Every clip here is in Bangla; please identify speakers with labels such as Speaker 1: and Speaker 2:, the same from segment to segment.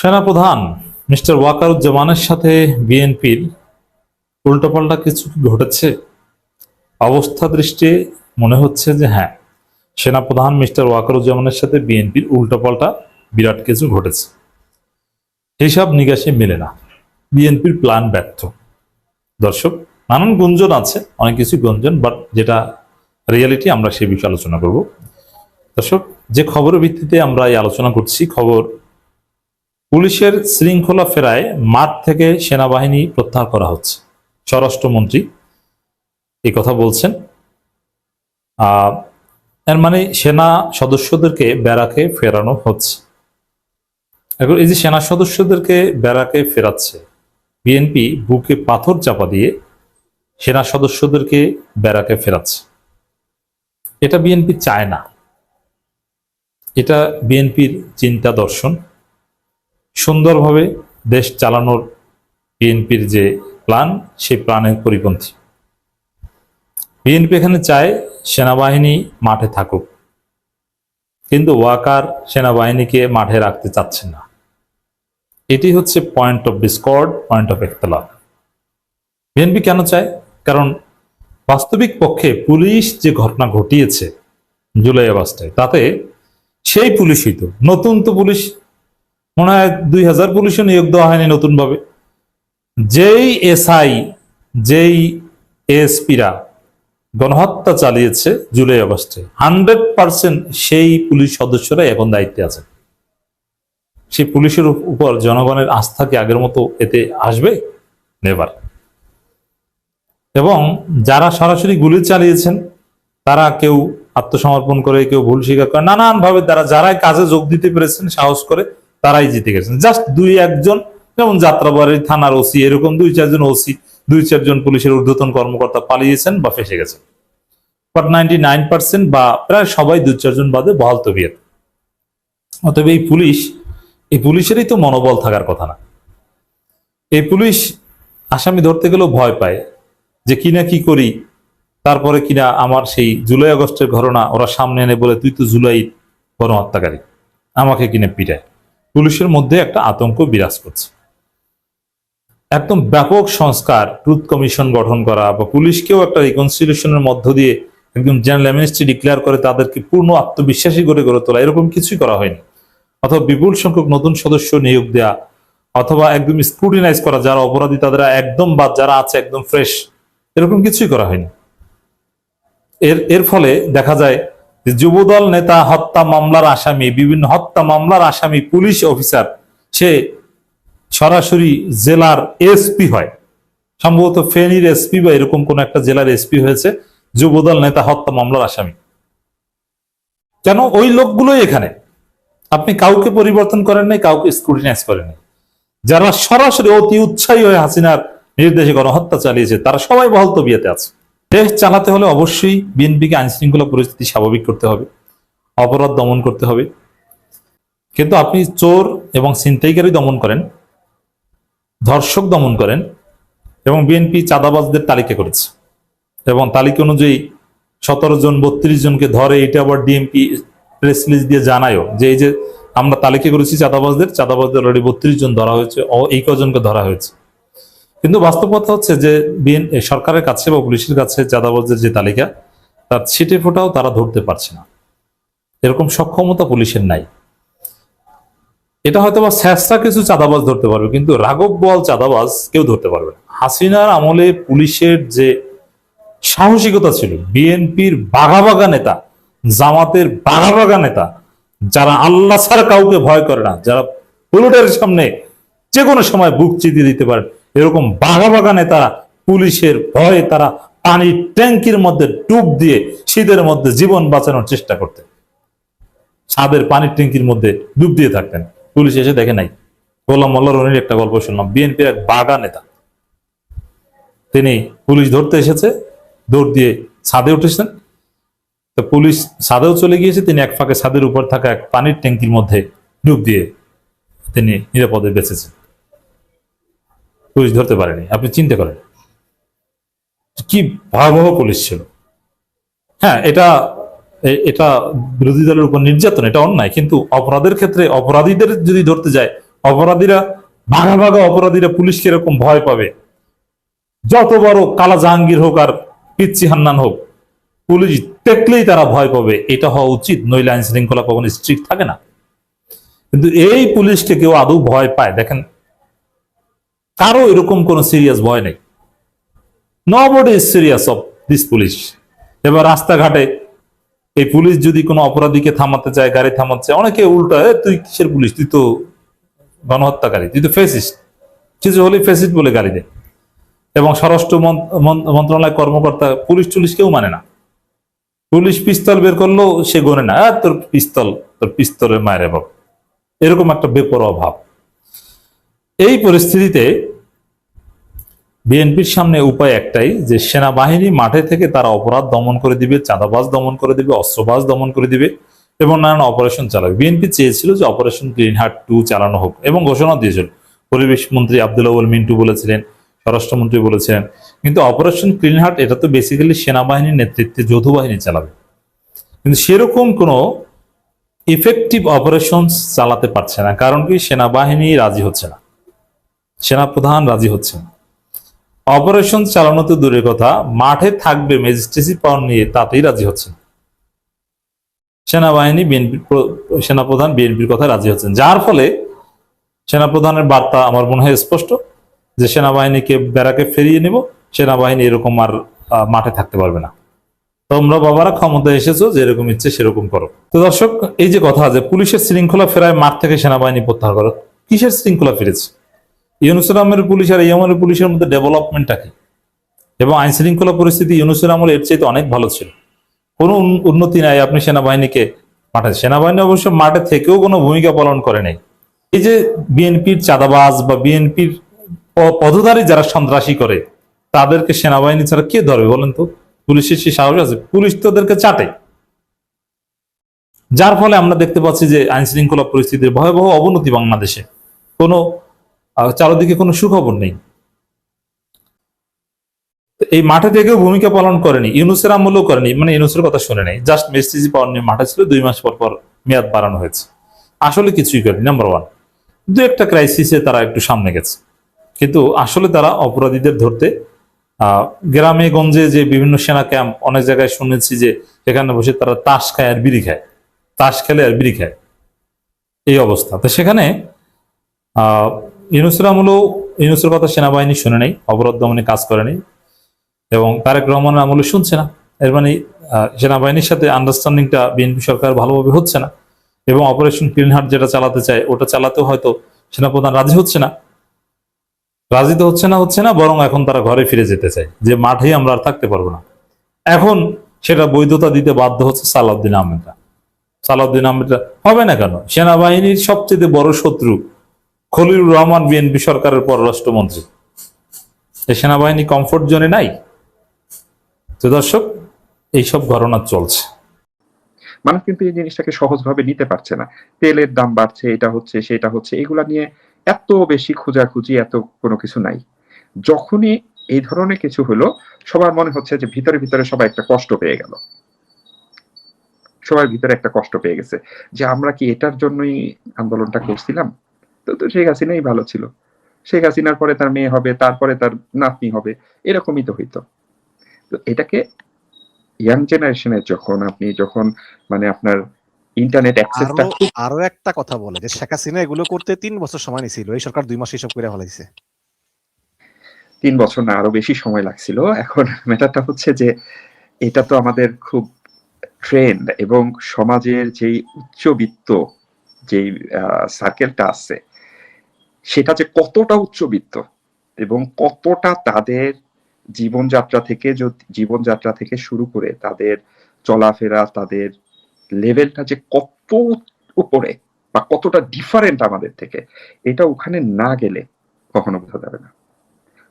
Speaker 1: সেনাপ্রধান মিস্টার ওয়াকারুজ্জামানের সাথে বিএনপির উল্টোপাল্টা কিছু কি ঘটেছে? অবস্থা দৃষ্টিতে মনে হচ্ছে যে হ্যাঁ, সেনাপ্রধান মিস্টার ওয়াকারুজ্জামানের সাথে বিএনপির উল্টোপাল্টা বিরাট কিছু ঘটেছে। হিসাব নিকাশে মেলে না, বিএনপির প্ল্যান ব্যর্থ। দর্শক, নানান গুঞ্জন আছে, অনেক কিছু গুঞ্জন, বাট যেটা রিয়েলিটি আমরা সেই বিষয়ে আলোচনা করব। দর্শক, যে খবরের ভিত্তিতে আমরা এই আলোচনা করছি, খবর পুলিশের শৃঙ্খলা ফেরায় মাঠ থেকে সেনাবাহিনী প্রত্যাহার করা হচ্ছে। স্বরাষ্ট্রমন্ত্রী এই কথা বলছেন। এর মানে সেনা সদস্যদেরকে ব্যারাকে ফেরানো হচ্ছে। এখন এই যে সেনা সদস্যদেরকে ব্যারাকে ফেরাচ্ছে, বিএনপি বুকে পাথর চাপা দিয়ে সেনা সদস্যদেরকে ব্যারাকে ফেরাচ্ছে। এটা বিএনপি চায় না, এটা বিএনপির চিন্তা দর্শন। সুন্দরভাবে দেশ চালানোর বিএনপির যে প্ল্যান, সেই প্ল্যানের পরিপন্থী। বিএনপি এখানে চায় সেনাবাহিনী মাঠে থাকুক, কিন্তু ওয়াকার সেনাবাহিনীকে মাঠে রাখতে চাচ্ছেন না। এটি হচ্ছে point of discord, point of ইখতিলাফ। বিএনপি কেন চায়? কারণ বাস্তবিক পক্ষে পুলিশ যে ঘটনা ঘটিয়েছে জুলাই আগস্টে, তাতে সেই পুলিশই তো নতুন, তো পুলিশ মনে হয় 2000 পুলিশও নিয়োগ দেওয়া হয়নি নতুন ভাবে। যেই এসআই, যেই এএসপিরা গণহত্যা চালিয়েছে জুলাই আগস্টে, 100% সেই পুলিশ সদস্যরাই এখন দায়িত্বে আছে। সেই পুলিশের উপর জনগণের আস্থা কি আগের মতো এতে আসবে? নেভার। এবং যারা সরাসরি গুলি চালিয়েছেন, তারা কেউ আত্মসমর্পণ করে, কেউ ভুল স্বীকার করে, নানান ভাবে যারাই কাজে যোগ দিতে পেরেছেন সাহস করে, তারাই জিতে গেছেন। জাস্ট 2-1 জন, যেমন যাত্রাবাড়ি থানার ওসি, এরকম 2-4 জন ওসি, 2-4 জন পুলিশের ঊর্ধ্বতন কর্মকর্তা পালিয়েছেন বা ফেসে গেছেন। বাট 99% বা প্রায় সবাই 2-4 জন বাদে বহাল তবিয়ত। অতএব এই পুলিশেরই তো মনোবল থাকার কথা না। এই পুলিশ আসামি ধরতে গেলেও ভয় পায় যে কিনা কি করি, তারপরে কিনা আমার সেই জুলাই আগস্টের ঘটনা ওরা সামনে এনে বলে তুই তো জুলাই গণহত্যাকারী, আমাকে কিনে পিটায়। পুলিশের মধ্যে একটা আতঙ্ক বিরাজ করছে। একদম ব্যাপক সংস্কার, ট্রুথ কমিশন গঠন করা বা পুলিশকেও একটা রিকনসিলিয়েশনের মধ্য দিয়ে একদম জেনারেল অ্যামনেস্টি ডিক্লেয়ার করে তাদেরকে পূর্ণ আত্মবিশ্বাসী করে গড়ে তোলা, এরকম কিছুই করা হয়নি। অথবা বিপুল সংখ্যক নতুন সদস্য নিয়োগ দেয়া, অথবা একদম স্ক্রুটিনাইজ করা, যারা অপরাধী তাদের একদম বাদ, যারা আছে একদম ফ্রেশ, এরকম কিছুই করা হয়নি। এর ফলে দেখা যায় যে যুবদল নেতা হত্যা মামলার আসামি, বিভিন্ন হত্যা মামলার আসামি পুলিশ অফিসার, সে সরাসরি জেলার এসপি হয়, সম্ভবত ফেনীর এসপি বা এরকম কোন একটা জেলার এসপি হয়েছে যুবদল নেতা হত্যা মামলার আসামি। কেন? ওই লোকগুলোই এখানে। আপনি কাউকে পরিবর্তন করেন নাই, কাউকে স্ক্রুটিনাইজ করেন নাই। যারা সরাসরি অতি উৎসাহী হয়ে হাসিনার নির্দেশে গণহত্যা চালিয়েছে, তারা সবাই বহাল তবিয়তে আছে। দেশ চালাতে হলে অবশ্যই বিএনপিকে আইন শৃঙ্খলা পরিস্থিতি স্বাভাবিক করতে হবে, অপরাধ দমন করতে হবে। কিন্তু আপনি চোর এবং ছিনতাইকারী দমন করেন, ধর্ষক দমন করেন, এবং বিএনপি চাঁদাবাজদের তালিকা করেছে, এবং তালিকা অনুযায়ী 17 জন 32 জনকে ধরে। এটা আবার ডিএমপি প্রেস রিলিজ দিয়ে জানায়ও যে এই যে আমরা তালিকা করেছি চাঁদাবাজদের অলরেডি 32 জন ধরা হয়েছে, এই কজনকে ধরা হয়েছে। কিন্তু বাস্তব কথা হচ্ছে যে সরকারের কাছে বা পুলিশের কাছে চাঁদাবাজদের যে তালিকা, তার ছিটে ফোটাও তারা ধরতে পারছে না, এরকম সক্ষমতা পুলিশের নাই। এটা হয়তো বা স্যাঁচরা কিছু চাঁদাবাজ ধরতে পারবে, কিন্তু রাঘব বোয়াল চাঁদাবাজ কেউ ধরতে পারবে না। হাসিনার আমলে পুলিশের যে সাহসিকতা ছিল, বিএনপির বাঘা বাঘা নেতা, জামাতের বাঘা বাঘা নেতা, যারা আল্লাহ ছাড়া কাউকে ভয় করে না, যারা বুলেটের সামনে যে কোনো সময় বুক চিতিয়ে দিতে পারে, এরকম বাঘা বাঘা নেতা পুলিশের ভয়ে তারা পানির ট্যাঙ্কির মধ্যে ডুব দিয়ে শীতের মধ্যে জীবন বাঁচানোর চেষ্টা করতেন। ছাদের পানির ট্যাঙ্কির মধ্যে ডুব দিয়ে থাকতেন, পুলিশ এসে দেখে নাই। গোলাম মোল্লা রনির একটা গল্প শুনলাম, বিএনপির এক বাঘা নেতা, তিনি পুলিশ ধরতে এসেছে, দৌড় দিয়ে ছাদে উঠেছেন, তো পুলিশ ছাদেও চলে গিয়েছে, তিনি এক ফাঁকে ছাদের উপর থাকা এক পানির ট্যাঙ্কির মধ্যে ডুব দিয়ে তিনি নিরাপদে বেঁচেছেন, পুলিশ ধরতে পারেনি। আপনি চিন্তা করেন কি ভয়াবহ পুলিশ ছিল। হ্যাঁ, এটা বিরোধী দলের উপর নির্যাতন, এটা অন্যায়, কিন্তু অপরাধের ক্ষেত্রে অপরাধীদের যদি ধরতে যায়, অপরাধীরা ভাগা ভাগা অপরাধীরা পুলিশকে এরকম ভয় পাবে, যত বড় কালা জাহাঙ্গীর হোক আর পিচ্চি হান্নান হোক, পুলিশ দেখলেই তারা ভয় পাবে। এটা হওয়া উচিত, নইলে আইন শৃঙ্খলা কখনো স্ট্রিক্ট থাকে না। কিন্তু এই পুলিশকে কেউ আদৌ ভয় পায়? দেখেন, কারো এরকম কোনো সিরিয়াস ভয় নেই। Nobody is serious of this police. এবার রাস্তাঘাটে এই পুলিশ যদি কোনো অপরাধীকে থামাতে চায়, গাড়ি থামাতে চায়, অনেকে উল্টা, তুই কিসের পুলিশ, তুই তো গণহত্যাকারী, তুই তো ফেসিস্ট, কিছু হলে ফেসিস্ট বলে গালি দেয়। এবং স্বরাষ্ট্র মন্ত্রণালয় কর্মকর্তা পুলিশ টুলিশ কেউ মানে না। পুলিশ পিস্তল বের করলো, সে গোনে না, তোর পিস্তল, তোর পিস্তলের মায়ের বাপ, এরকম একটা বেপরোয়া ভাব। এই পরিস্থিতিতে বিএনপির সামনে উপায় একটাই, যে সেনাবাহিনী মাঠে থেকে তারা অপরাধ দমন করে দিবে, চাঁদাবাজ দমন করে দিবে, অস্ত্রবাজ দমন করে দিবে এবং নানান অপারেশন চালাবে। বিএনপি চেয়েছিল যে অপারেশন গ্রিন হার্ট 2 চালানো হোক এবং ঘোষণা দিয়েছিল। পরিবেশ মন্ত্রী আব্দুল আউয়াল মিন্টু বলেছিলেন, স্বরাষ্ট্রমন্ত্রী বলেছিলেন। কিন্তু অপারেশন গ্রিন হার্ট এটা তো বেসিক্যালি সেনাবাহিনীর নেতৃত্বে যৌথ বাহিনী চালাবে, কিন্তু সেরকম কোনো ইফেক্টিভ অপারেশন চালাতে পারছে না। কারণ কি? সেনাবাহিনী রাজি হচ্ছে না, সেনাপ্রধান রাজি হচ্ছে না। অপারেশন চালানো তো দূরের কথা, মাঠে থাকবে ম্যাজিস্ট্রেসি পাওয়ার নিয়ে তাতেই রাজি হচ্ছে না। সেনাবাহিনী সেনাপ্রধান বিএনপির কথা রাজি হচ্ছেন, যার ফলে সেনাপ্রধানের বার্তা আমার মনে হয় স্পষ্ট, যে সেনাবাহিনীকে ব্যারাকে ফিরিয়ে নেব, সেনাবাহিনী এরকম আর মাঠে থাকতে পারবে না। তোমরা বাবারা ক্ষমতায় এসেছো, যেরকম ইচ্ছে সেরকম করো। তো দর্শক, এই যে কথা যে পুলিশের শৃঙ্খলা ফেরায় মাঠ থেকে সেনাবাহিনী প্রত্যাহার করো, কিসের শৃঙ্খলা ফিরেছে? ইউনূসের আমলের পুলিশ আর এই আমলের পুলিশের মধ্যে ডেভেলপমেন্টটা কি? এবং আইন শৃঙ্খলা পরিস্থিতি ইউনূসের আমলে এর চাইতে অনেক ভালো ছিল, কোনো উন্নতি নাই। আপনি সেনাবাহিনীকে মাঠে, সেনাবাহিনী অবশ্য মাঠে থেকেও কোনো ভূমিকা পালন করে নাই। এই যে বিএনপির চাঁদাবাজ বা বিএনপির পদধারী যারা সন্ত্রাসী করে, তাদেরকে সেনাবাহিনী ছাড়া কে ধরবে বলেন তো? পুলিশের সে সাহস আছে? পুলিশ তো ওদেরকে চাটে। যার ফলে আমরা দেখতে পাচ্ছি যে আইন শৃঙ্খলা পরিস্থিতির ভয়াবহ অবনতি বাংলাদেশে, কোনো চারদিকে কোনো সুখবর নেই। এই মাঠে থেকেও ভূমিকা পালন করেনি, ইউনূসের আমলেও করেনি, মানে ইউনূসের কথা শুনে নেই, জাস্ট মেসেজ পাওয়ার নিয়ে মাঠে ছিল, 2 মাস পর পর মেয়াদ বাড়ানো হয়েছে, আসলে কিছুই করেনি। নাম্বার 1, দু একটা ক্রাইসিসে তারা একটু সামনে গেছে, কিন্তু আসলে তারা অপরাধীদের ধরতে গ্রামে গঞ্জে যে বিভিন্ন সেনা ক্যাম্প, অনেক জায়গায় শুনেছি যে সেখানে বসে তারা তাস খায় আর বিড়ি খায়, তাস খেলে আর বিড়ি খায়, এই অবস্থা। তো সেখানে ইউনূসের আমলেও ইউনূসের কথা সেনাবাহিনী শুনে নেই, অপরাধ দমনে কাজ করেনি, এবং তারেক রহমানের আমলে শুনছে না। এর মানে সেনাবাহিনীর সাথে আন্ডারস্ট্যান্ডিংটা বিএনপি সরকার ভালোভাবে হচ্ছে না, এবং অপারেশন গ্রিন হার্ট যেটা চালাতে চায় ওটা চালাতেও হয়তো সেনাপ্রধান রাজি হচ্ছে না। রাজি তো হচ্ছে না, বরং এখন তারা ঘরে ফিরে যেতে চায়, যে মাঠেই আমরা আর থাকতে পারবো না। এখন সেটা বৈধতা দিতে বাধ্য হচ্ছে সালাউদ্দিন আহমেদরা। সালাউদ্দিন আহমেদরা হবে না কেন? সেনাবাহিনীর সবচেয়ে বড় শত্রু খলিলুর রহমান বিএনপি সরকারের পররাষ্ট্রমন্ত্রী, সেনাবাহিনী কমফোর্ট জোনে নাই। তো দর্শক, এইসব ঘটনা চলছে।
Speaker 2: মানুষ কিন্তু এই জিনিসটাকে সহজভাবে নিতে পারছে না। তেলের দাম বাড়ছে, এটা হচ্ছে সেটা হচ্ছে, এগুলা নিয়ে এত বেশি খোঁজাখুঁজি, এত কোনো কিছু নাই। যখনই এই ধরনের কিছু হলো, সবার মনে হচ্ছে যে ভিতরে ভিতরে সবাই একটা কষ্ট পেয়ে গেল, সবার ভিতরে একটা কষ্ট পেয়ে গেছে যে আমরা কি এটার জন্যই আন্দোলনটা করছিলাম? তো শেখ হাসিনাই ভালো ছিল, শেখ হাসিনার পরে তার মেয়ে হবে, তারপরে তার নাতনি হবে, এরকমই তো হইতো। তো এটাকে ইয়াং জেনারেশনের যখন মানে আপনার ইন্টারনেট অ্যাক্সেসটা,
Speaker 3: আরো একটা কথা বলে যে শেখ হাসিনা এগুলো করতে 3 বছর সময় নিয়েছিল, এই সরকার 2 মাস হিসাব করে ফেলাইছে।
Speaker 2: 3 বছর না, আরো বেশি সময় লাগছিল। এখন ম্যাটারটা হচ্ছে যে এটা তো আমাদের খুব ট্রেন্ড, এবং সমাজের যেই উচ্চবিত্ত যেই সার্কেলটা আছে, সেটা যে কতটা উচ্চবিত্ত এবং কতটা তাদের জীবনযাত্রা থেকে শুরু করে তাদের চলাফেরা, তাদের লেভেলটা যে কত উপরে বা কতটা ডিফারেন্ট আমাদের থেকে, এটা ওখানে না গেলে কখনো বোঝা যাবে না।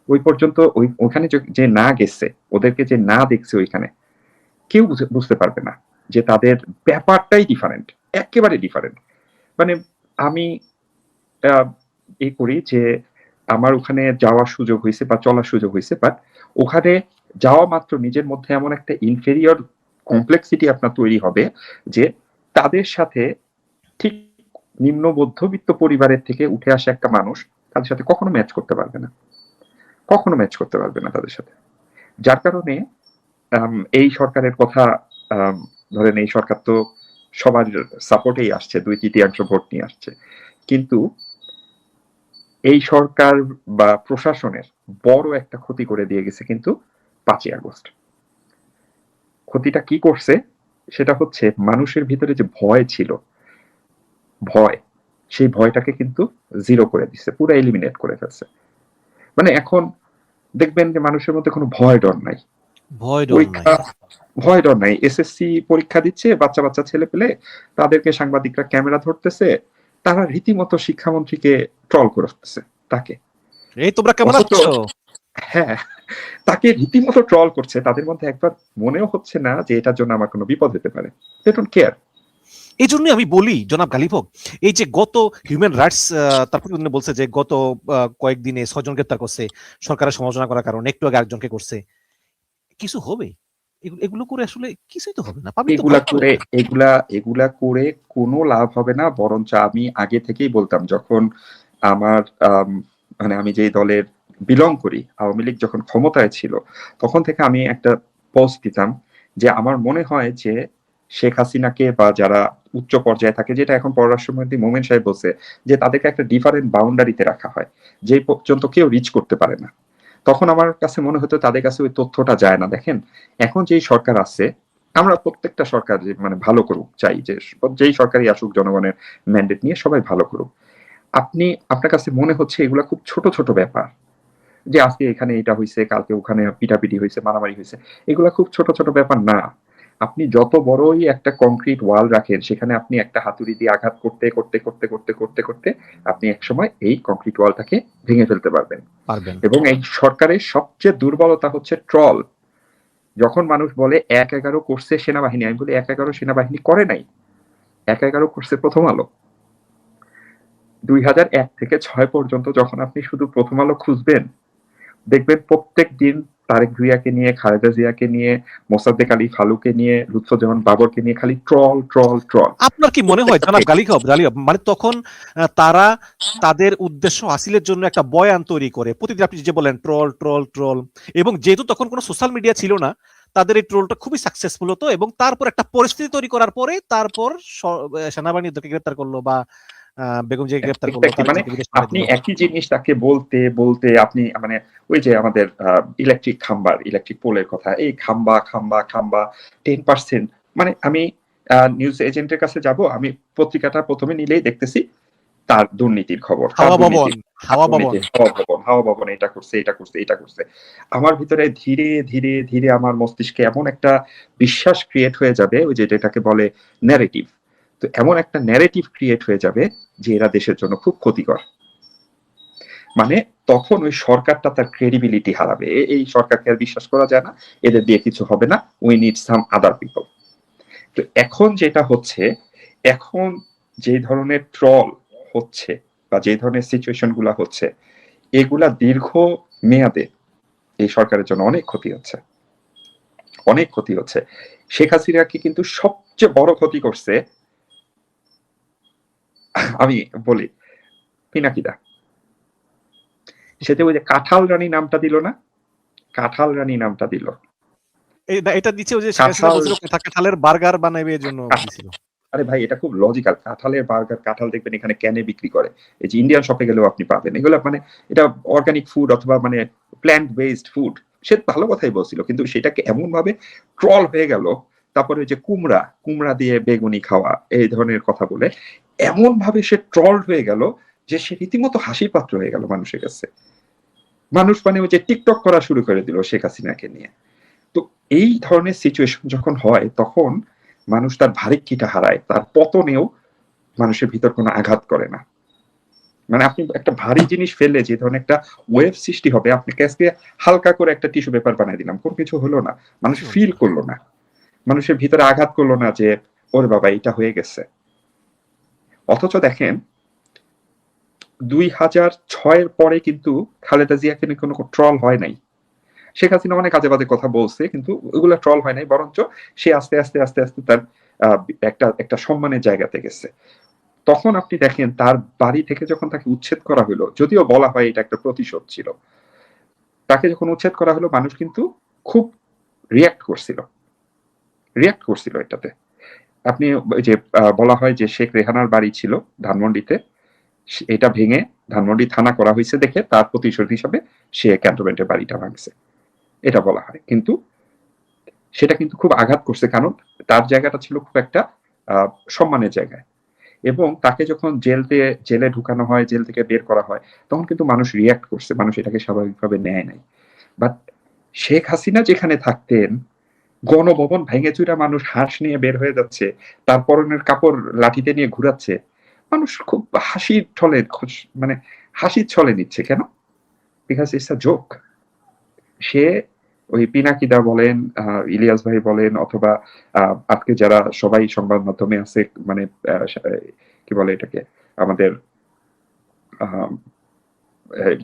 Speaker 2: ওই পর্যন্ত ওখানে যে না গেছে, ওদেরকে যে না দেখছে ওইখানে, কেউ বুঝতে পারবে না যে তাদের ব্যাপারটাই ডিফারেন্ট, একেবারে ডিফারেন্ট। মানে আমি এই করি যে আমার ওখানে যাওয়ার সুযোগ হয়েছে বা চলার সুযোগ হয়েছে, বাট ওখানে যাওয়া মাত্র নিজের মধ্যে এমন একটা ইনফেরিয়র কমপ্লেক্সিটি আপনার তৈরি হবে যে তাদের সাথে ঠিক নিম্ন মধ্যবিত্ত পরিবারের থেকে উঠে আসা একটা মানুষ তাদের সাথে কখনো ম্যাচ করতে পারবে না, কখনো ম্যাচ করতে পারবে না তাদের সাথে। যার কারণে এই সরকারের কথা, ধরেন এই সরকার তো সবার সাপোর্টেই আসছে, 2/3 ভোট নিয়ে আসছে, কিন্তু এই সরকার বা প্রশাসনের বড় একটা ক্ষতি করে দিয়ে গেছে কিন্তু 5ই আগস্ট। ক্ষতিটা কি করছে সেটা হচ্ছে মানুষের ভিতরে যে ভয় ছিল, ভয়, সেই ভয়টাকে কিন্তু জিরো করে দিচ্ছে, পুরো এলিমিনেট করে ফেলছে। মানে এখন দেখবেন যে মানুষের মধ্যে কোনো ভয় ডর নাই,
Speaker 3: ভয় ডর নাই।
Speaker 2: পরীক্ষা ভয় ডর নাই। এসএসসি পরীক্ষা দিচ্ছে বাচ্চা বাচ্চা ছেলে পেলে, তাদেরকে সাংবাদিকরা ক্যামেরা ধরতেছে, তারা রীতিমতো শিক্ষামন্ত্রীকে ট্রল করতেছে তাকে।
Speaker 3: এই তোমরা কেমন
Speaker 2: অথচ
Speaker 3: আছো?
Speaker 2: হ্যাঁ, তাকে রীতিমতো ট্রল করছে, তাদের মধ্যে একবার মনেও হচ্ছে না যে এটার জন্য আমার কোনো বিপদ হতে পারে। They don't care.
Speaker 3: এই জন্য আমি বলি জনাব গালিব হোক, এই যে গত হিউম্যান রাইটস তার প্রতিবেদনে বলছে যে গত কয়েকদিনে 6 জন গ্রেপ্তার করছে সরকারের সমালোচনা করার কারণে, একটু আগে আরেকজনকে করছে। কিছু হবে? এগুলো করে আসলে কিছুই তো হবে না, পাবলিক তো
Speaker 2: এগুলা
Speaker 3: ভয় পাবে
Speaker 2: করে
Speaker 3: না।
Speaker 2: এগুলা করে কোনো লাভ হবে না, বরঞ্চ আমি আগে থেকেই বলতাম, যখন আমার মানে আমি যে দলের বিলং করি, আওয়ামী লীগ যখন ক্ষমতায় ছিল, তখন থেকে আমি একটা পোস্ট দিতাম যে আমার মনে হয় যে শেখ হাসিনাকে বা যারা উচ্চ পর্যায়ে থাকে, যেটা এখন পররাষ্ট্রমন্ত্রী মোমেন সাহেব বলছে, যে তাদেরকে একটা ডিফারেন্ট বাউন্ডারিতে রাখা হয়, যে পর্যন্ত কেউ রিচ করতে পারে না। তখন আমার কাছে মনে হতো তাদের কাছে ওই তথ্যটা যায় না। দেখেন এখন যেই সরকার আছে, আমরা প্রত্যেকটা সরকার যে মানে ভালো করুক চাই, যে যেই সরকারই আসুক জনগণের ম্যান্ডেট নিয়ে সবাই ভালো করুক। আপনার কাছে মনে হচ্ছে এগুলা খুব ছোট ছোট ব্যাপার, যে আজকে এখানে এটা হয়েছে, কালকে ওখানে পিটাপিটি হয়েছে, মারামারি হয়েছে, এগুলা খুব ছোট ছোট ব্যাপার না। আপনি যত বড়ই একটা কংক্রিট ওয়াল রাখেন, সেখানে আপনি একটা হাতুড়ি দিয়ে আঘাত করতে করতে করতে করতে করতে করতে আপনি একসময় এই কংক্রিট ওয়ালটাকে ভেঙে ফেলতে পারবেন।
Speaker 3: পারবেন।
Speaker 2: এবং এই সরকারের সবচেয়ে দুর্বলতা হচ্ছে ট্রল। যখন মানুষ বলে 1/11 করছে সেনাবাহিনী, আমি বলি 1/11 সেনাবাহিনী করে নাই, 1/11 করছে প্রথম আলো। 2001 থেকে 6 পর্যন্ত যখন আপনি শুধু প্রথম আলো খুঁজবেন, দেখবেন প্রত্যেক দিন তারেক ভুঁইয়াকে নিয়ে, খালেদা জিয়াকে নিয়ে, মোসাদ্দেক আলী ফালুকে নিয়ে, লুৎফুজ্জামান বাবরকে নিয়ে খালি ট্রল ট্রল ট্রল।
Speaker 3: আপনার কি মনে হয় জনাব গালিব মানে তখন তারা তাদের উদ্দেশ্য হাসিলের জন্য একটা বয়ান তৈরি করে, প্রতিদিন আপনি যে বলেন ট্রল ট্রল ট্রল, এবং যেহেতু তখন কোনো সোশ্যাল মিডিয়া ছিল না, তাদের এই ট্রোলটা খুবই সাকসেসফুল হতো, এবং তারপর একটা পরিস্থিতি তৈরি করার পরে তারপর সেনাবাহিনী ওদেরকে গ্রেপ্তার করলো, বা বেগম জিয়াকে গ্রেপ্তার করলো,
Speaker 2: এক্স্যাক্টলি, মানে
Speaker 3: তাদেরকে বিদেশ পাঠিয়ে
Speaker 2: আপনি
Speaker 3: দিল।
Speaker 2: একই জিনিস তাকে বলতে বলতে আপনি মানে ওই যে আমাদের ইলেকট্রিক খাম্বার, ইলেকট্রিক পোলের কথা, এই খাম্বা খাম্বা খাম্বা 10%, মানে আমি নিউজ এজেন্টের কাছে যাব, আমি পত্রিকাটা প্রথমে নিলেই দেখতেছি তার দুর্নীতির খবর, তার
Speaker 3: হাওয়া ভবন,
Speaker 2: দুর্নীতি,
Speaker 3: হাওয়া ভবন।
Speaker 2: হাওয়া ভবন এটা করছে এটা করছে এটা করছে। আমার ভিতরে ধীরে ধীরে ধীরে আমার মস্তিষ্কে এমন একটা বিশ্বাস ক্রিয়েট হয়ে যাবে, ওই যে যেটাকে বলে ন্যারেটিভ। তো এমন একটা ন্যারেটিভ ক্রিয়েট হয়ে যাবে যে এরা দেশের জন্য খুব ক্ষতিকর। মানে তখন ওই সরকারটা তার ক্রেডিবিলিটি হারাবে, এই সরকারকে আর বিশ্বাস করা যায় না, এদের দিয়ে কিছু হবে না, we need some other people. তো এখন যেটা হচ্ছে, এখন যে ধরনের ট্রল হচ্ছে বা যে ধরনের সিচুয়েশন গুলা হচ্ছে, এগুলা দীর্ঘ মেয়াদে এই সরকারের জন্য অনেক ক্ষতি হচ্ছে, অনেক ক্ষতি হচ্ছে। শেখ হাসিনাকে কিন্তু সবচেয়ে বড় ক্ষতি করছে, আমি বলি, পিনাকিদা। সেটা ওই যে কাঁঠাল রানী নামটা দিল না, কাঁঠাল রানী নামটা দিল।
Speaker 3: এটা দিচ্ছে ওই যে শেখ হাসিনা বলছিল কাঁঠালের বার্গার বানাবে, এর জন্য দিছিল।
Speaker 2: আরে ভাই এটা খুব লজিক্যাল, কাঁঠালের বার্গার, কাঁঠাল দেখবেন এখানে ক্যানে বিক্রি করে, এই যে ইন্ডিয়ান শপে গেলেও আপনি পাবেন এগুলো, মানে এটা অর্গানিক ফুড অথবা মানে প্ল্যান্ট বেসড ফুড। সে ভালো কথাই বলছিল, কিন্তু সেটাকে এমন ভাবে ট্রল হয়ে গেল। তারপরে যে কুমড়া, কুমড়া দিয়ে বেগুনি খাওয়া, এই ধরনের কথা বলে এমন ভাবে সে ট্রল হয়ে গেল যে সে রীতিমতো হাসির পাত্র হয়ে গেল মানুষের কাছে। মানুষ মানে ওই যে টিকটক করা শুরু করে দিল শেখ হাসিনাকে নিয়ে। তো এই ধরনের সিচুয়েশন যখন হয়, তখন মানুষ তার ভারিক্কিটা হারায়, তার পতনেও মানুষের ভিতর কোনো আঘাত করে না। মানে আপনি একটা ভারী জিনিস ফেললে যে ধরনের একটা ওয়েভ সৃষ্টি হবে, আপনাকে আজকে হালকা করে একটা টিস্যু পেপার বানিয়ে দিলাম, কোনো কিছু হলো না, মানুষ ফিল করলো না, মানুষের ভিতরে আঘাত করলো না যে ওরে বাবা এটা হয়ে গেছে। অথচ দেখেন 2006 পরে কিন্তু খালেদা জিয়াকে নিয়ে কোনো ট্রল হয় নাই। শেখ হাসিনা অনেক আজে বাজে কথা বলছে, কিন্তু ওগুলো ট্রল হয় নাই, বরঞ্চ সে আস্তে আস্তে আস্তে আস্তে তার একটা একটা সম্মানের জায়গাতে গেছে। তখন আপনি দেখেন তার বাড়ি থেকে যখন তাকে উচ্ছেদ করা হলো, যদিও বলা হয় এটা একটা প্রতিশোধ ছিল, তাকে যখন উচ্ছেদ করা হলো মানুষ কিন্তু খুব রিয়াক্ট করছিল এটাতে। আপনি ওই যে বলা হয় যে শেখ রেহানার বাড়ি ছিল ধানমন্ডিতে, এটা ভেঙে ধানমন্ডি থানা করা হয়েছে দেখে তার প্রতিশোধ হিসাবে সে ক্যান্টনমেন্টের বাড়িটা ভাঙছে, এটা বলা হয়। কিন্তু সেটা কিন্তু খুব আঘাত করছে, কারণ তার জায়গাটা ছিল খুব একটা সম্মানের জায়গায়, এবং তাকে যখন জেলে ঢুকানো হয়, জেল থেকে বের করা হয়, তখন কিন্তু মানুষ রিয়াক্ট করছে, মানুষ এটাকে স্বাভাবিকভাবে নেয় নাই। বাট শেখ হাসিনা যেখানে থাকতেন, গণভবন ভেঙে চুরা মানুষ হাঁস নিয়ে বের হয়ে যাচ্ছে, তার পরনের কাপড় লাঠিতে নিয়ে ঘুরাচ্ছে, মানুষ খুব হাসির ছলে, মানে হাসির ছলে নিচ্ছে। কেন? Because it's a joke. সে ওই পিনাকিদা বলেন, ইলিয়াস ভাই বলেন, অথবা আজকে যারা সবাই সংবাদ মাধ্যমে আছে, মানে কি বলে এটাকে, আমাদের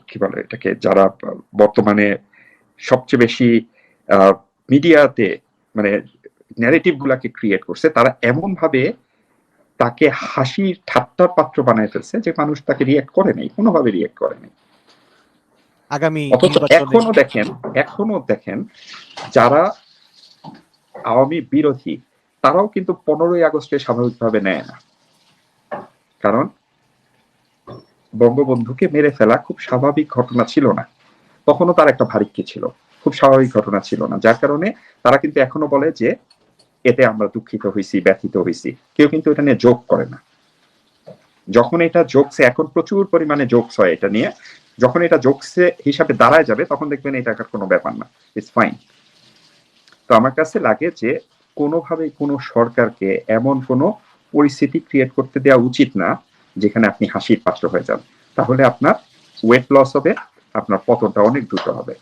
Speaker 2: কি বলে এটাকে, যারা বর্তমানে সবচেয়ে বেশি মিডিয়াতে মানে ন্যারেটিভ গুলাকে ক্রিয়েট করছে, তারা এমন ভাবে তাকে হাসির ঠাট্টার পাত্র বানায় ফেলছে যে মানুষ তাকে রিয়েক্ট করে নাই, কোনোভাবে রিয়েক্ট করে নাই।
Speaker 3: আগামী
Speaker 2: অথচ এখনো দেখেন যারা আওয়ামী বিরোধী, তারাও কিন্তু 15ই আগস্টে স্বাভাবিকভাবে নেয় না, কারণ বঙ্গবন্ধুকে মেরে ফেলা খুব স্বাভাবিক ঘটনা ছিল না, তখনও তার একটা ভারিক্কি ছিল, খুব স্বাভাবিক ঘটনা ছিল না, যার কারণে তারা কিন্তু এখনো বলে যে এতে আমরা দুঃখিত হইছি, ব্যথিত হইছি, কেউ কিন্তু এটা নিয়ে জোক করে না। যখন এটা জোকসে, এখন প্রচুর পরিমাণে জোকস হয় এটা নিয়ে, যখন এটা জোকসে হিসাবে দাঁড়ায় যাবে তখন দেখবেন এটা কোনো ব্যাপার না, ইটস ফাইন। তো আমার কাছে লাগে যে কোনোভাবেই কোনো সরকারকে এমন কোনো পরিস্থিতি ক্রিয়েট করতে দেওয়া উচিত না যেখানে আপনি হাসির পাত্র হয়ে যান, তাহলে আপনার ওয়েট লস হবে, আপনার পতনটা অনেক দ্রুত হবে।